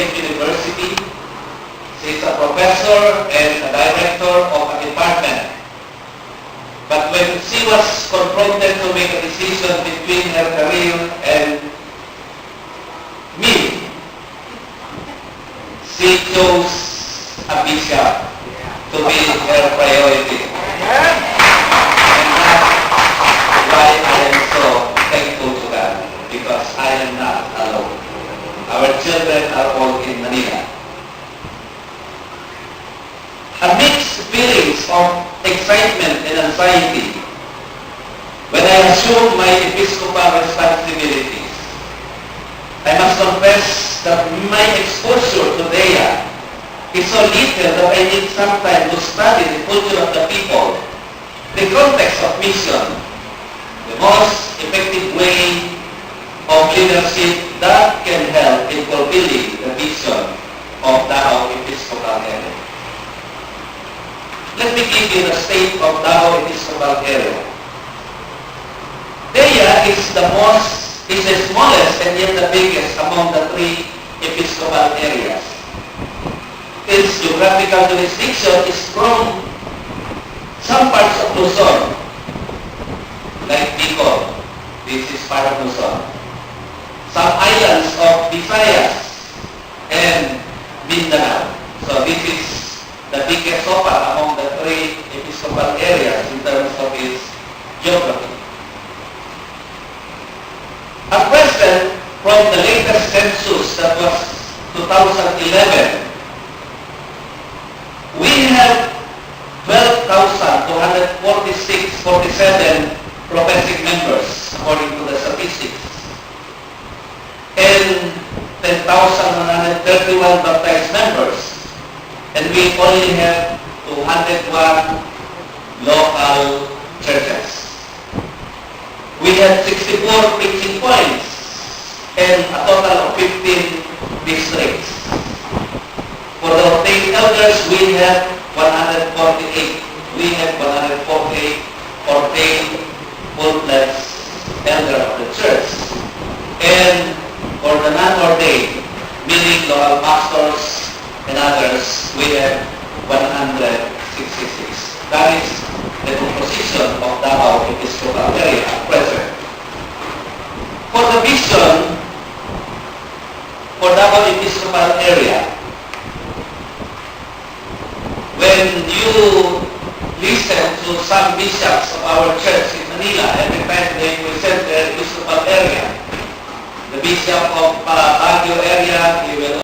State University. She's a professor and a director of a department. But when she was confronted to make a decision between her career and me, she chose a bishop to be her priority. And that's why I am so thankful to God, because I am not alone. Our children are all in Manila. A mixed feelings of excitement and anxiety when I assumed my episcopal responsibilities. I must confess that my exposure to DEA is so little that I need some time to study the culture of the people, the context of mission, the most effective way of leadership that can help in fulfilling the vision of Davao Episcopal Area. Let me give you the state of Davao Episcopal Area. DEA is the smallest and yet the biggest among the three episcopal areas. Its geographical jurisdiction is from some parts of Luzon, like Bicol. This is part of Luzon. Some islands of Visayas and Mindanao. So this is the biggest so far among the three episcopal areas in terms of its geography. At present, from the latest census that was 2011, we have 12,247 professing members according to the statistics, and 10,131 baptized members, and we only have 201 local churches. We have 64 preaching points and a total of 15 districts. For the ordained elders, we have 148. We have 148 ordained full-fledged elder of the church. And for the non-ordained, meaning local pastors and others, we have 166. That is the composition of Davao Episcopal Area at present. For the vision for Davao Episcopal Area, when you listen to some bishops of our church in Manila, every time they present their Episcopal area, the bishop of Baguio area, he will